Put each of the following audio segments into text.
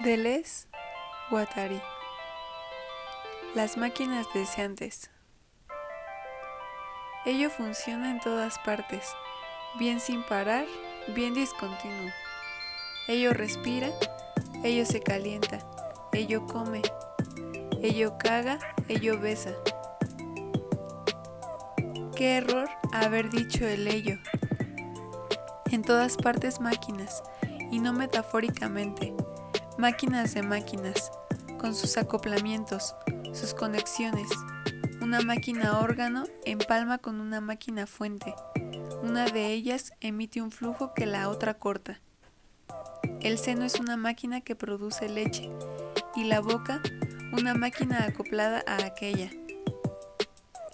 Deleuze Guattari. Las máquinas deseantes. Ello funciona en todas partes, bien sin parar, bien discontinuo. Ello respira, ello se calienta, ello come, ello caga, ello besa. Qué error haber dicho el ello. En todas partes máquinas, y no metafóricamente, máquinas de máquinas, con sus acoplamientos, sus conexiones. Una máquina órgano empalma con una máquina fuente. Una de ellas emite un flujo que la otra corta. El seno es una máquina que produce leche, y la boca, una máquina acoplada a aquella.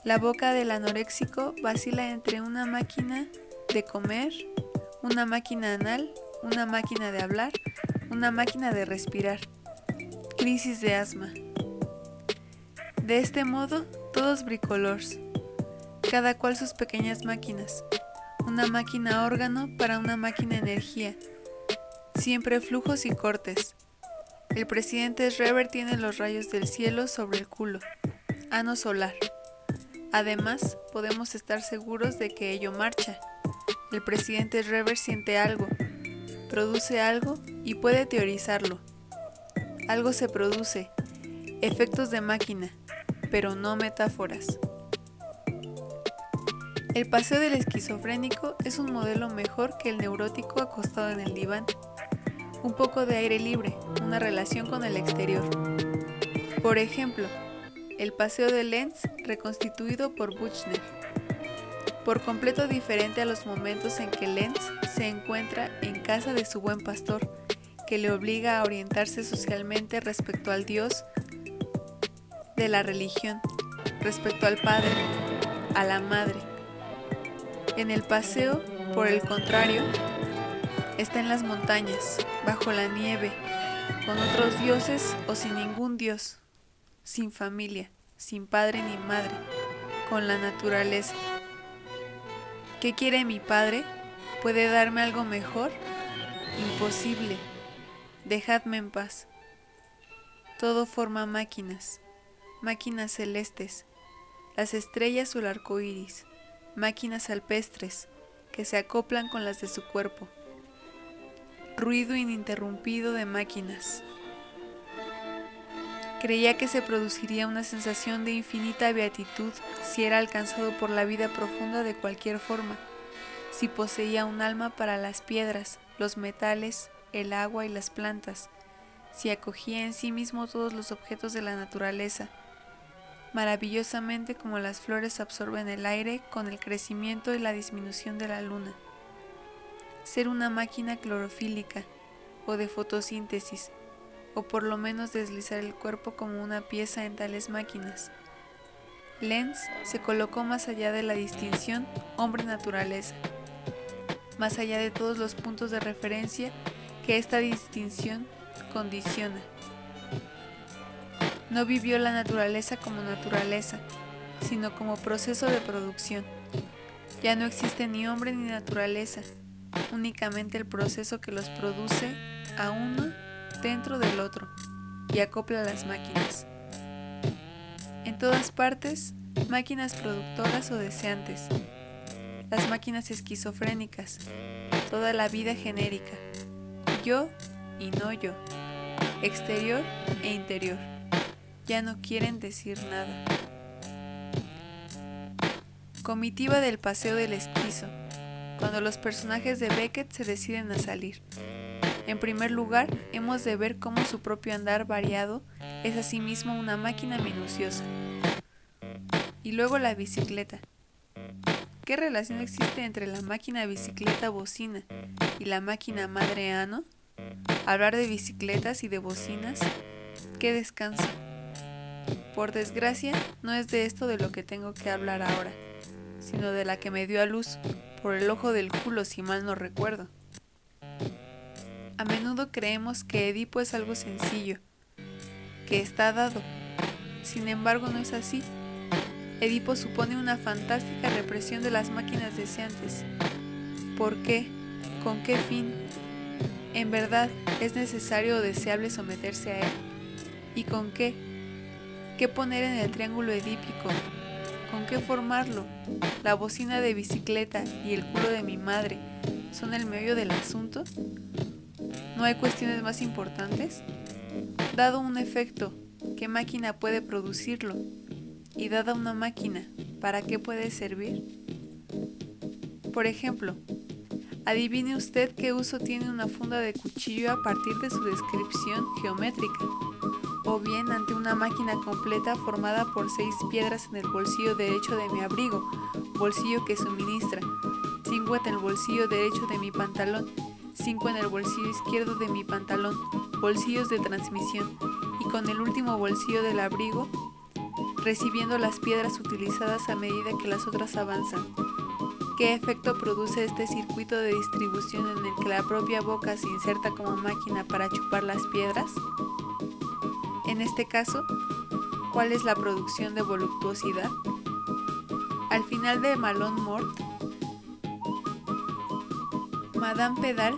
La boca del anoréxico vacila entre una máquina de comer, una máquina anal, una máquina de hablar, una máquina de respirar. Crisis de asma. De este modo, todos bricolors, cada cual sus pequeñas máquinas. Una máquina órgano para una máquina energía. Siempre flujos y cortes. El presidente Schreber tiene los rayos del cielo sobre el culo. Ano solar. Además, podemos estar seguros de que ello marcha. El presidente Schreber siente algo, produce algo y puede teorizarlo. Algo se produce, efectos de máquina, pero no metáforas. El paseo del esquizofrénico es un modelo mejor que el neurótico acostado en el diván. Un poco de aire libre, una relación con el exterior. Por ejemplo, el paseo de Lenz reconstituido por Buchner. Por completo diferente a los momentos en que Lenz se encuentra en casa de su buen pastor, que le obliga a orientarse socialmente respecto al Dios de la religión, respecto al padre, a la madre. En el paseo, por el contrario, está en las montañas, bajo la nieve, con otros dioses o sin ningún dios, sin familia, sin padre ni madre, con la naturaleza. ¿Qué quiere mi padre? ¿Puede darme algo mejor? Imposible. Dejadme en paz. Todo forma máquinas, máquinas celestes, las estrellas o el arco iris, máquinas alpestres que se acoplan con las de su cuerpo. Ruido ininterrumpido de máquinas. Creía que se produciría una sensación de infinita beatitud si era alcanzado por la vida profunda de cualquier forma, si poseía un alma para las piedras, los metales, el agua y las plantas, si acogía en sí mismo todos los objetos de la naturaleza, maravillosamente como las flores absorben el aire con el crecimiento y la disminución de la luna. Ser una máquina clorofílica o de fotosíntesis, o por lo menos deslizar el cuerpo como una pieza en tales máquinas. Lenz se colocó más allá de la distinción hombre-naturaleza, más allá de todos los puntos de referencia que esta distinción condiciona. No vivió la naturaleza como naturaleza, sino como proceso de producción. Ya no existe ni hombre ni naturaleza, únicamente el proceso que los produce a uno dentro del otro y acopla las máquinas. En todas partes, máquinas productoras o deseantes, las máquinas esquizofrénicas, toda la vida genérica, yo y no yo, exterior e interior, ya no quieren decir nada. Comitiva del paseo del esquizo, cuando los personajes de Beckett se deciden a salir. En primer lugar, hemos de ver cómo su propio andar variado es asimismo una máquina minuciosa. Y luego la bicicleta. ¿Qué relación existe entre la máquina bicicleta bocina y la máquina madre ano? Hablar de bicicletas y de bocinas, ¡qué descanso! Por desgracia, no es de esto de lo que tengo que hablar ahora, sino de la que me dio a luz, por el ojo del culo si mal no recuerdo. A menudo creemos que Edipo es algo sencillo, que está dado. Sin embargo, no es así. Edipo supone una fantástica represión de las máquinas deseantes. ¿Por qué? ¿Con qué fin? ¿En verdad es necesario o deseable someterse a él? ¿Y con qué? ¿Qué poner en el triángulo edípico? ¿Con qué formarlo? ¿La bocina de bicicleta y el culo de mi madre son el meollo del asunto? ¿No hay cuestiones más importantes? Dado un efecto, ¿qué máquina puede producirlo? Y dada una máquina, ¿para qué puede servir? Por ejemplo, adivine usted qué uso tiene una funda de cuchillo a partir de su descripción geométrica, o bien ante una máquina completa formada por 6 piedras en el bolsillo derecho de mi abrigo, bolsillo que suministra, 5 en el bolsillo derecho de mi pantalón, 5 en el bolsillo izquierdo de mi pantalón, bolsillos de transmisión, y con el último bolsillo del abrigo, recibiendo las piedras utilizadas a medida que las otras avanzan. ¿Qué efecto produce este circuito de distribución en el que la propia boca se inserta como máquina para chupar las piedras? En este caso, ¿cuál es la producción de voluptuosidad? Al final de Malone Mort, Madame Pedal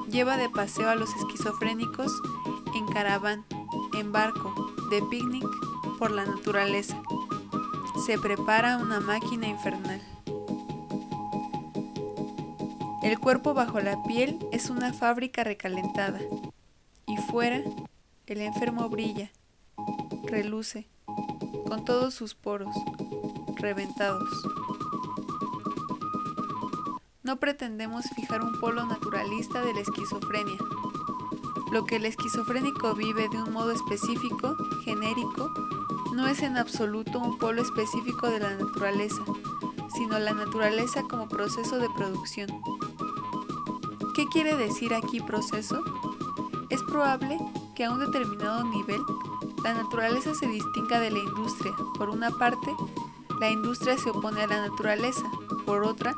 lleva de paseo a los esquizofrénicos en caraván, en barco, de picnic por la naturaleza. Se prepara una máquina infernal. El cuerpo bajo la piel es una fábrica recalentada, y fuera el enfermo brilla, reluce, con todos sus poros reventados. No pretendemos fijar un polo naturalista de la esquizofrenia. Lo que el esquizofrénico vive de un modo específico, genérico, no es en absoluto un polo específico de la naturaleza, sino la naturaleza como proceso de producción. ¿Qué quiere decir aquí proceso? Es probable que a un determinado nivel la naturaleza se distinga de la industria. Por una parte, la industria se opone a la naturaleza, por otra,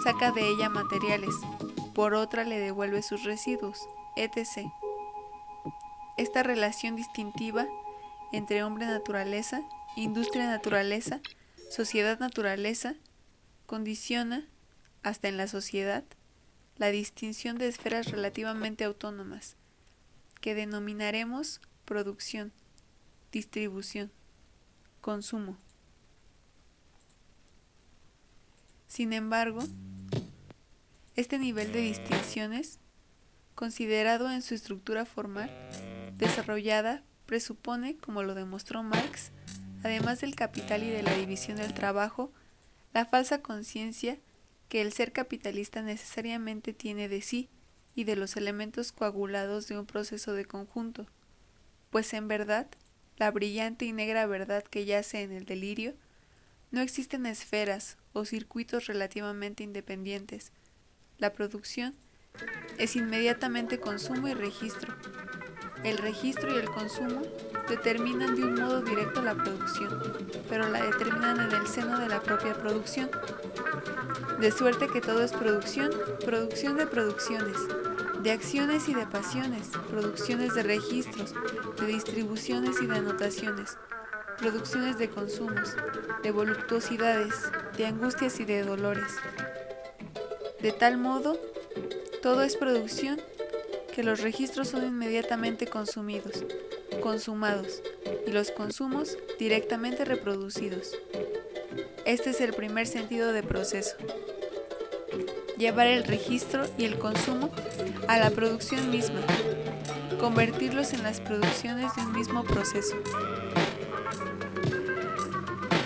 saca de ella materiales, por otra le devuelve sus residuos, etc. Esta relación distintiva entre hombre-naturaleza, industria-naturaleza, sociedad-naturaleza, condiciona, hasta en la sociedad, la distinción de esferas relativamente autónomas, que denominaremos producción, distribución, consumo. Sin embargo, este nivel de distinciones, considerado en su estructura formal, desarrollada, presupone, como lo demostró Marx, además del capital y de la división del trabajo, la falsa conciencia que el ser capitalista necesariamente tiene de sí y de los elementos coagulados de un proceso de conjunto, pues en verdad, la brillante y negra verdad que yace en el delirio, no existen esferas o circuitos relativamente independientes. La producción es inmediatamente consumo y registro. El registro y el consumo determinan de un modo directo la producción, pero la determinan en el seno de la propia producción. De suerte que todo es producción, producción de producciones, de acciones y de pasiones, producciones de registros, de distribuciones y de anotaciones, producciones de consumos, de voluptuosidades, de angustias y de dolores. De tal modo, todo es producción que los registros son inmediatamente consumidos, consumados, y los consumos directamente reproducidos. Este es el primer sentido de proceso. Llevar el registro y el consumo a la producción misma, convertirlos en las producciones de un mismo proceso.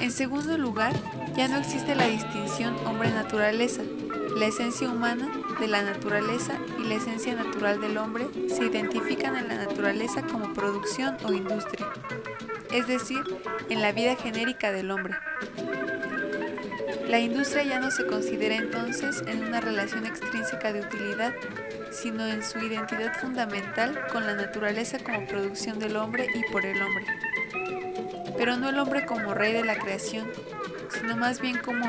En segundo lugar, ya no existe la distinción hombre-naturaleza. La esencia humana de la naturaleza y la esencia natural del hombre se identifican en la naturaleza como producción o industria, es decir, en la vida genérica del hombre. La industria ya no se considera entonces en una relación extrínseca de utilidad, sino en su identidad fundamental con la naturaleza como producción del hombre y por el hombre. Pero no el hombre como rey de la creación, sino más bien como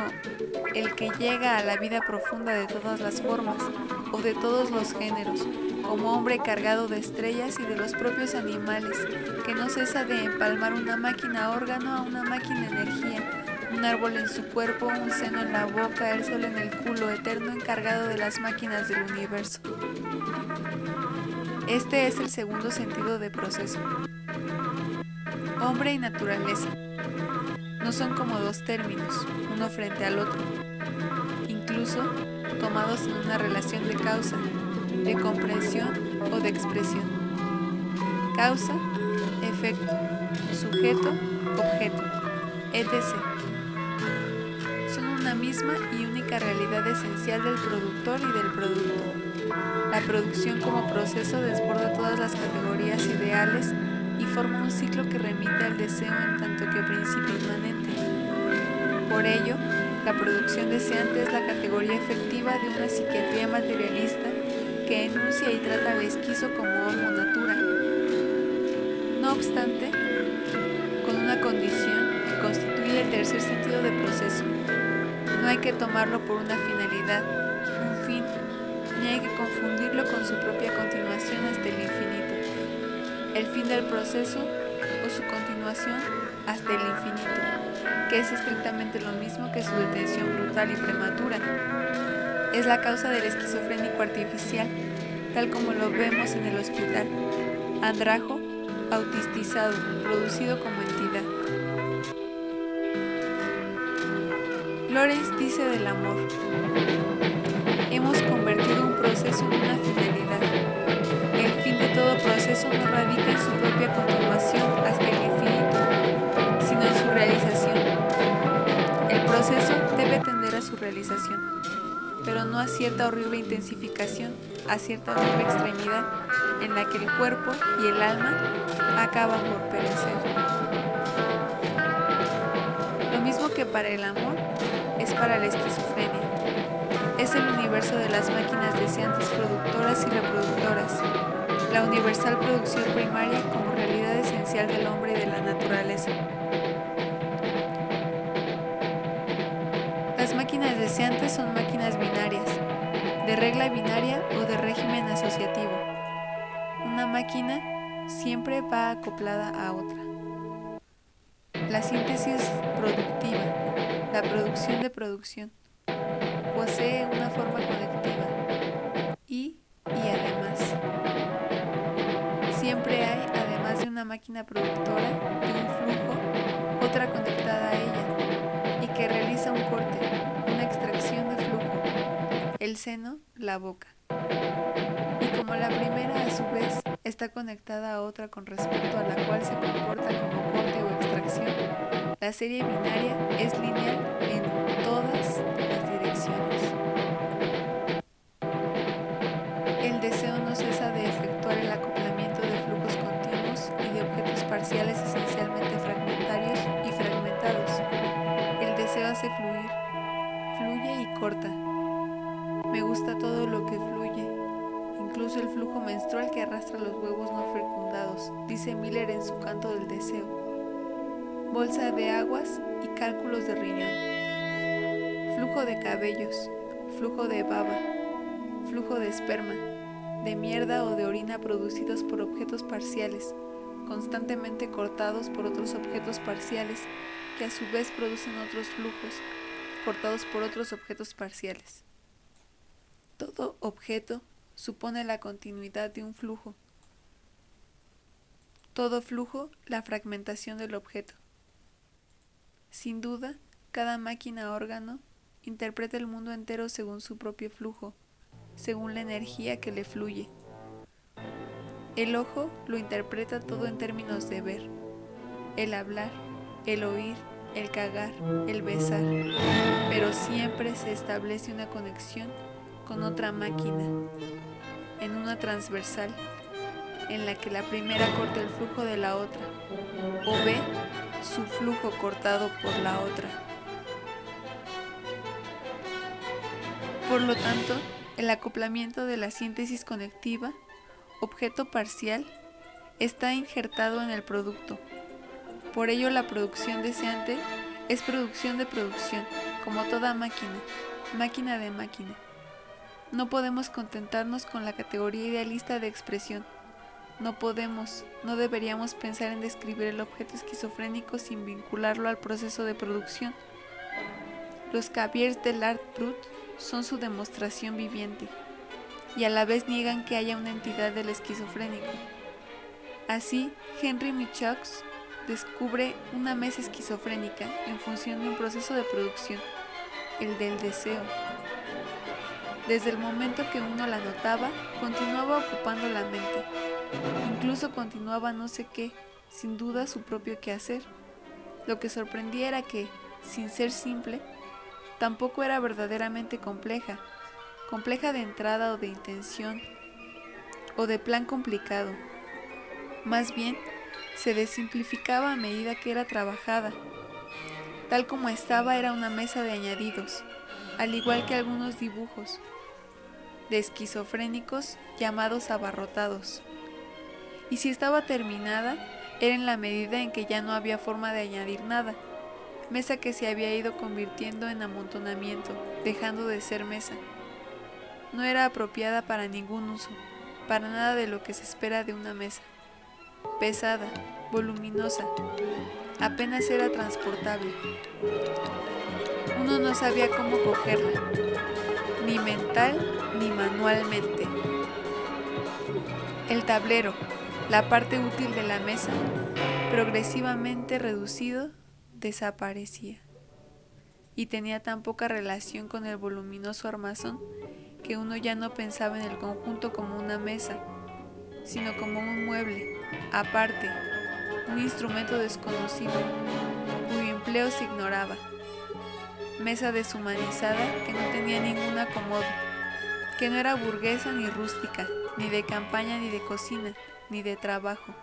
el que llega a la vida profunda de todas las formas o de todos los géneros, como hombre cargado de estrellas y de los propios animales, que no cesa de empalmar una máquina órgano a una máquina energía, un árbol en su cuerpo, un seno en la boca, el sol en el culo, eterno encargado de las máquinas del universo. Este es el segundo sentido de proceso. Hombre y naturaleza no son como dos términos, uno frente al otro, incluso tomados en una relación de causa, de comprensión o de expresión. Causa, efecto, sujeto, objeto, etc. Son una misma y única realidad esencial del productor y del producto. La producción como proceso desborda todas las categorías ideales y forma un ciclo que remite al deseo en tanto que principio inmanente. Por ello, la producción deseante es la categoría efectiva de una psiquiatría materialista que enuncia y trata al esquizo como homo natura. No obstante, con una condición que constituye el tercer sentido de proceso. No hay que tomarlo por una finalidad, un fin, ni hay que confundirlo con su propia continuación hasta el infinito. El fin del proceso o su continuación hasta el infinito, que es estrictamente lo mismo que su detención brutal y prematura. Es la causa del esquizofrénico artificial, tal como lo vemos en el hospital. Andrajo, autistizado, producido como entidad. Lawrence dice del amor: hemos convertido un proceso en una finalidad. El fin de todo proceso no radica en su propia continuación hasta el infinito, sino en su realización. El proceso debe tender a su realización, pero no a cierta horrible intensificación, a cierta horrible extremidad en la que el cuerpo y el alma acaban por perecer. Lo mismo que para el amor, es para la esquizofrenia. Es el universo de las máquinas deseantes productoras y reproductoras, la universal producción primaria como realidad esencial del hombre y de la naturaleza. Las máquinas deseantes son máquinas binarias, de regla binaria o de régimen asociativo. Una máquina siempre va acoplada a otra. La síntesis productiva, la producción de producción, posee una forma conectiva y además. Siempre hay, además de una máquina productora, de un flujo, otra conectada a ella y que realiza un corte, una extracción de flujo, el seno, la boca. Y como la primera a su vez está conectada a otra con respecto a la cual se comporta como corte o extracción, la serie binaria es lineal en todas las direcciones. El deseo no cesa de efectuar el acoplamiento de flujos continuos y de objetos parciales esencialmente fragmentarios y fragmentados. El deseo hace fluir, fluye y corta. Me gusta todo lo que fluye, incluso el flujo menstrual que arrastra los huevos no fecundados, dice Miller en su Canto del Deseo. Bolsa de aguas y cálculos de riñón. Flujo de cabellos, flujo de baba, flujo de esperma, de mierda o de orina producidos por objetos parciales, constantemente cortados por otros objetos parciales, que a su vez producen otros flujos, cortados por otros objetos parciales. Todo objeto supone la continuidad de un flujo. Todo flujo, la fragmentación del objeto. Sin duda, cada máquina órgano interpreta el mundo entero según su propio flujo, según la energía que le fluye. El ojo lo interpreta todo en términos de ver, el hablar, el oír, el cagar, el besar, pero siempre se establece una conexión con otra máquina, en una transversal, en la que la primera corta el flujo de la otra, o ve su flujo cortado por la otra. Por lo tanto, el acoplamiento de la síntesis conectiva, objeto parcial, está injertado en el producto. Por ello, la producción deseante es producción de producción, como toda máquina, máquina de máquina. No podemos contentarnos con la categoría idealista de expresión. No deberíamos pensar en describir el objeto esquizofrénico sin vincularlo al proceso de producción. Los caviers del art brut son su demostración viviente. y a la vez niegan que haya una entidad del esquizofrénico. Así, Henry Michaux descubre una mesa esquizofrénica en función de un proceso de producción, el del deseo. Desde el momento que uno la notaba, continuaba ocupando la mente. Incluso continuaba no sé qué, sin duda su propio quehacer. Lo que sorprendía era que, sin ser simple, tampoco era verdaderamente compleja de entrada o de intención, o de plan complicado. Más bien, se desimplificaba a medida que era trabajada. Tal como estaba, era una mesa de añadidos, al igual que algunos dibujos de esquizofrénicos llamados abarrotados. Y si estaba terminada, era en la medida en que ya no había forma de añadir nada, mesa que se había ido convirtiendo en amontonamiento, dejando de ser mesa. No era apropiada para ningún uso, para nada de lo que se espera de una mesa. Pesada, voluminosa, apenas era transportable. Uno no sabía cómo cogerla, ni mental ni manualmente. El tablero, la parte útil de la mesa, progresivamente reducido, desaparecía. Y tenía tan poca relación con el voluminoso armazón que uno ya no pensaba en el conjunto como una mesa, sino como un mueble, aparte, un instrumento desconocido, cuyo empleo se ignoraba. Mesa deshumanizada que no tenía ningún acomodo, que no era burguesa ni rústica, ni de campaña ni de cocina, ni de trabajo,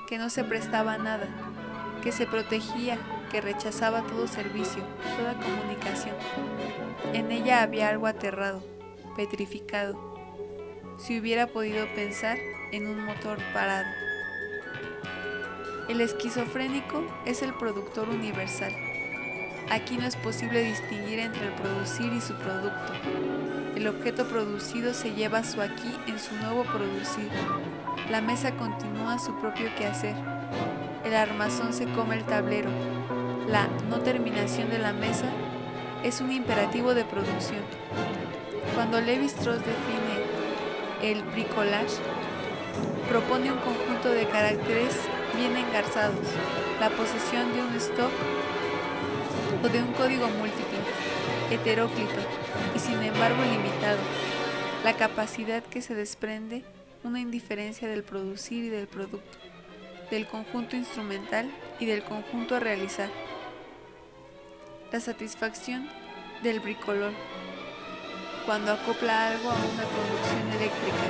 que no se prestaba a nada, que se protegía, que rechazaba todo servicio, toda comunicación. En ella había algo aterrado, petrificado, si hubiera podido pensar en un motor parado. El esquizofrénico es el productor universal. Aquí no es posible distinguir entre el producir y su producto. El objeto producido se lleva su aquí en su nuevo producir. La mesa continúa su propio quehacer. El armazón se come el tablero. La no terminación de la mesa es un imperativo de producción. Cuando Lévi-Strauss define el bricolage, propone un conjunto de caracteres bien engarzados, la posesión de un stock o de un código múltiple, heteróclito y sin embargo limitado, la capacidad que se desprende, una indiferencia del producir y del producto, del conjunto instrumental y del conjunto a realizar, la satisfacción del bricolor, cuando acopla algo a una conducción eléctrica,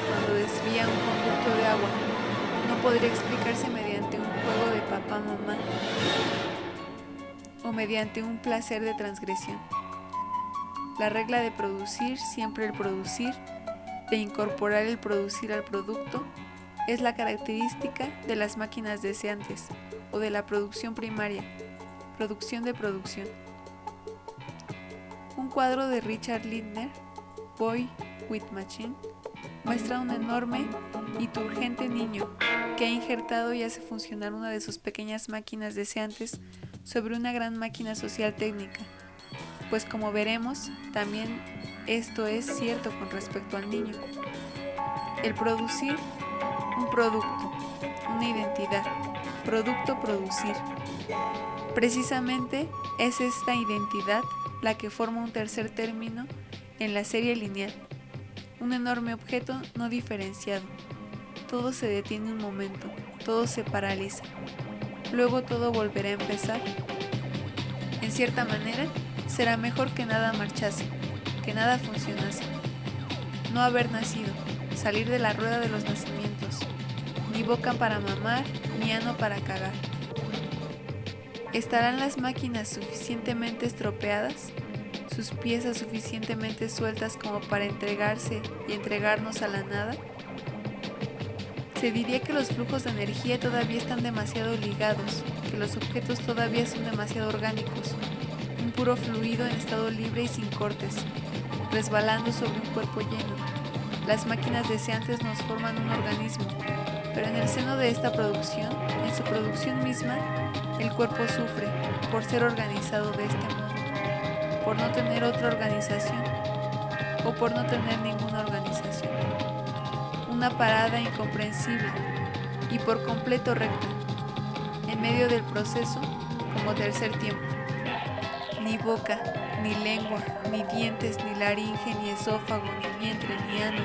cuando desvía un conducto de agua, no podría explicarse mediante un juego de papá-mamá o mediante un placer de transgresión. La regla de producir siempre el producir, de incorporar el producir al producto, es la característica de las máquinas deseantes o de la producción primaria, producción de producción. Un cuadro de Richard Lindner, Boy with Machine, muestra un enorme y turgente niño que ha injertado y hace funcionar una de sus pequeñas máquinas deseantes sobre una gran máquina social técnica, pues como veremos, también esto es cierto con respecto al niño. El producir, un producto, una identidad, producto producir. Precisamente es esta identidad la que forma un tercer término en la serie lineal, un enorme objeto no diferenciado. Todo se detiene un momento, todo se paraliza, luego todo volverá a empezar. En cierta manera, será mejor que nada marchase, que nada funcionase. No haber nacido, salir de la rueda de los nacimientos, ni boca para mamar, ni ano para cagar. ¿Estarán las máquinas suficientemente estropeadas, sus piezas suficientemente sueltas como para entregarse y entregarnos a la nada? Se diría que los flujos de energía todavía están demasiado ligados, que los objetos todavía son demasiado orgánicos, un puro fluido en estado libre y sin cortes, resbalando sobre un cuerpo lleno. Las máquinas deseantes nos forman un organismo, pero en el seno de esta producción, en su producción misma, el cuerpo sufre por ser organizado de este modo, por no tener otra organización. o por no tener ninguna organización. Una parada incomprensible y por completo recta, en medio del proceso como tercer tiempo. Ni boca, ni lengua, ni dientes, ni laringe, ni esófago, ni vientre, ni ano.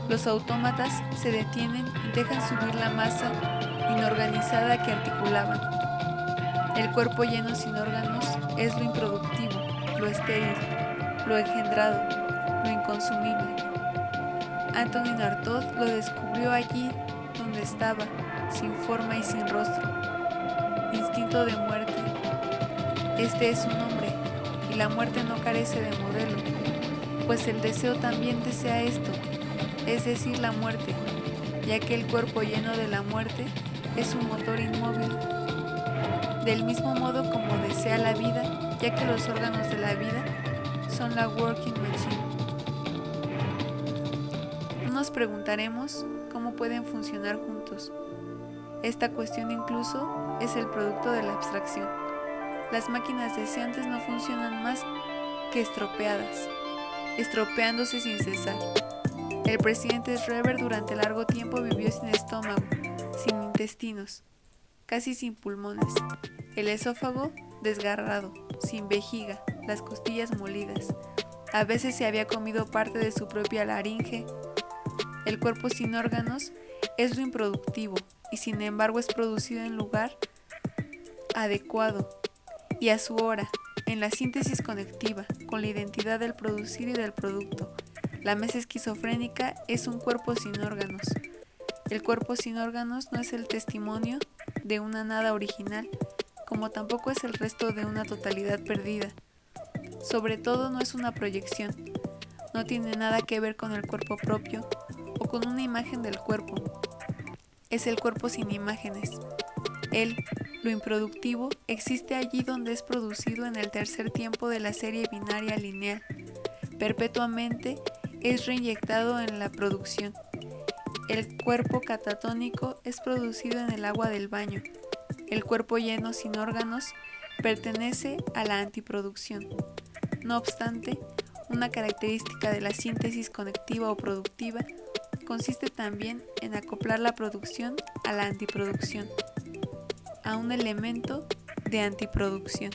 Los autómatas se detienen y dejan subir la masa inorganizada que articulaban. El cuerpo lleno sin órganos es lo improductivo, lo estéril, lo engendrado, lo inconsumible. Antonin Artaud lo descubrió allí donde estaba, sin forma y sin rostro. Instinto de muerte. Este es su nombre, y la muerte no carece de modelo, pues el deseo también desea esto, es decir, la muerte, ya que el cuerpo lleno de la muerte es un motor inmóvil. Del mismo modo como desea la vida, ya que los órganos de la vida son la working machine. Nos preguntaremos cómo pueden funcionar juntos. Esta cuestión incluso es el producto de la abstracción. Las máquinas deseantes no funcionan más que estropeadas, estropeándose sin cesar. El presidente Schreber durante largo tiempo vivió sin estómago, sin intestinos, casi sin pulmones, el esófago desgarrado, sin vejiga, las costillas molidas. A veces se había comido parte de su propia laringe. El cuerpo sin órganos es lo improductivo y sin embargo es producido en lugar adecuado y a su hora, en la síntesis conectiva, con la identidad del producir y del producto. La mesa esquizofrénica es un cuerpo sin órganos. El cuerpo sin órganos no es el testimonio de una nada original, como tampoco es el resto de una totalidad perdida. Sobre todo no es una proyección. No tiene nada que ver con el cuerpo propio o con una imagen del cuerpo. Es el cuerpo sin imágenes. Lo improductivo, existe allí donde es producido en el tercer tiempo de la serie binaria lineal. Perpetuamente es reinyectado en la producción. El cuerpo catatónico es producido en el agua del baño. El cuerpo lleno sin órganos pertenece a la antiproducción. No obstante, una característica de la síntesis conectiva o productiva consiste también en acoplar la producción a la antiproducción, a un elemento de antiproducción.